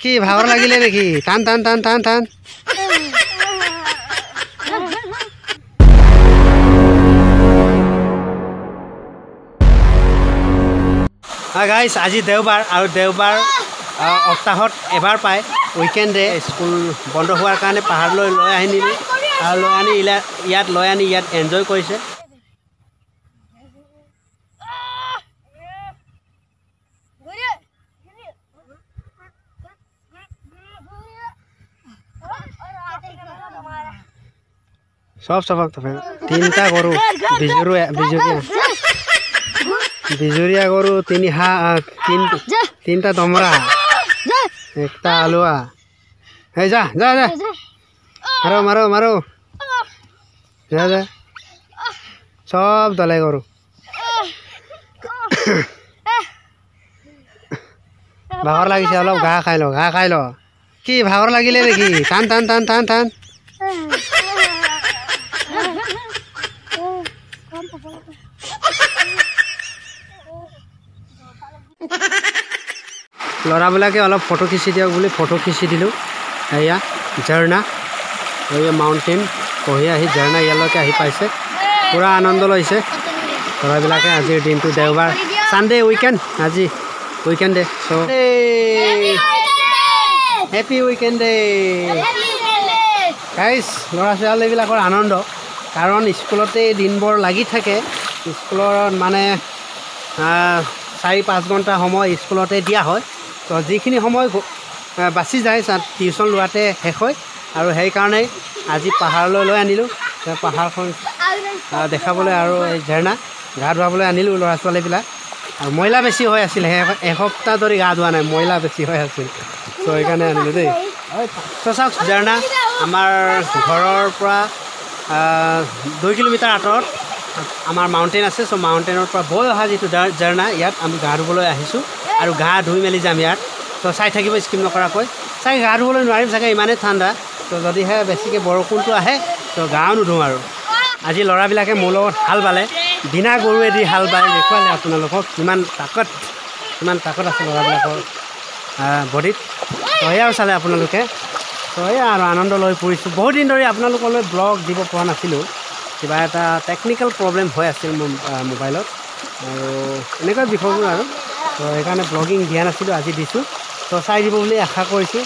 কি ভাগৰ লাগিলে নেকি টান টান টান টান টান গাইজ আজি দেওবাৰ আৰু দেওবাৰ সপ্তাহত এবাৰ পায় উইকেণ্ডে স্কুল বন্ধ হোৱাৰ কাৰণে পাহাৰলৈ লৈ আনিলোঁ আৰু লৈ আনি ইয়াত এনজয় কৰিছে সব তিনিটা গৰু বিজুৰীয়া গৰু তিনিটা দমৰা একটা আলুৱা এই যা যা যা মাৰো মাৰো মাৰো যা যা সব দলে গৰু ভাগৰ লাগিছে অলপ ঘাঁহ খাই ল কি ভাগৰ লাগিলে নেকি টান টান টান টান টান ল'ৰাবিলাকে অলপ ফটো খিচি দিয়ক বুলি ফটো খিচি দিলোঁ এয়া ঝৰ্ণা এয়া মাউণ্টেইন পঢ়ি আহি ঝৰ্ণা ইয়ালৈকে আহি পাইছে পূৰা আনন্দ লৈছে ল'ৰাবিলাকে আজিৰ দিনটো দেওবাৰ ছানডে উইকেণ্ড আজি উইকেণ্ড ডে চ' হেপী উইকেণ্ড ডে গাইজ ল'ৰা ছোৱালীবিলাকৰ আনন্দ কাৰণ স্কুলতে দিনবোৰ লাগি থাকে স্কুলত মানে 4-5 ঘণ্টা সময় স্কুলতে দিয়া হয় তো যিখিনি সময় বাচি যায় টিউশ্যন লোৱাতে শেষ হয় আৰু সেইকাৰণে আজি পাহাৰলৈ লৈ আনিলোঁ পাহাৰখন দেখাবলৈ আৰু এই ঝৰ্ণা গা ধুৱাবলৈ আনিলোঁ ল'ৰা ছোৱালীবিলাক আৰু ময়লা বেছি হৈ আছিল এসপ্তাহ ধৰি গা ধোৱা নাই ময়লা বেছি হৈ আছিল ত' সেইকাৰণে আনিলোঁ দেই ত' চাওক ঝৰ্ণা আমাৰ ঘৰৰ পৰা 2 কিলোমিটাৰ আঁতৰত আমাৰ মাউণ্টেইন আছে চ' মাউণ্টেইনৰ পৰা বৈ অহা যিটো ঝৰ্ণা ইয়াত আমি গা ধুবলৈ আহিছোঁ আৰু গা ধুই মেলি যাম ইয়াত তো চাই থাকিব স্কিপ নকৰাকৈ চাগে গা ধুবলৈ নোৱাৰিম চাগে ইমানেই ঠাণ্ডা তো যদিহে বেছিকৈ বৰষুণটো আহে তো গাও নুধুওঁ আৰু আজি ল'ৰাবিলাকে মোৰ লগত হাল বালে বিনা গৰুৱেদি হাল বাই দেখুৱালে আপোনালোকক কিমান তাকত আছে ল'ৰাবিলাকৰ বডিত তো সেয়াও চালে আপোনালোকে তো এয়া আৰু আনন্দ লৈ ফুৰিছোঁ বহুত দিন ধৰি আপোনালোকলৈ ব্লগ দিব পৰা নাছিলোঁ কিবা এটা টেকনিকেল প্ৰব্লেম হৈ আছিল মোৰ মোবাইলত আৰু এনেকুৱা বিষয়বোৰ আৰু তো সেইকাৰণে ব্লগিং দিয়া নাছিলোঁ আজি দিছোঁ তো চাই দিব বুলি আশা কৰিছোঁ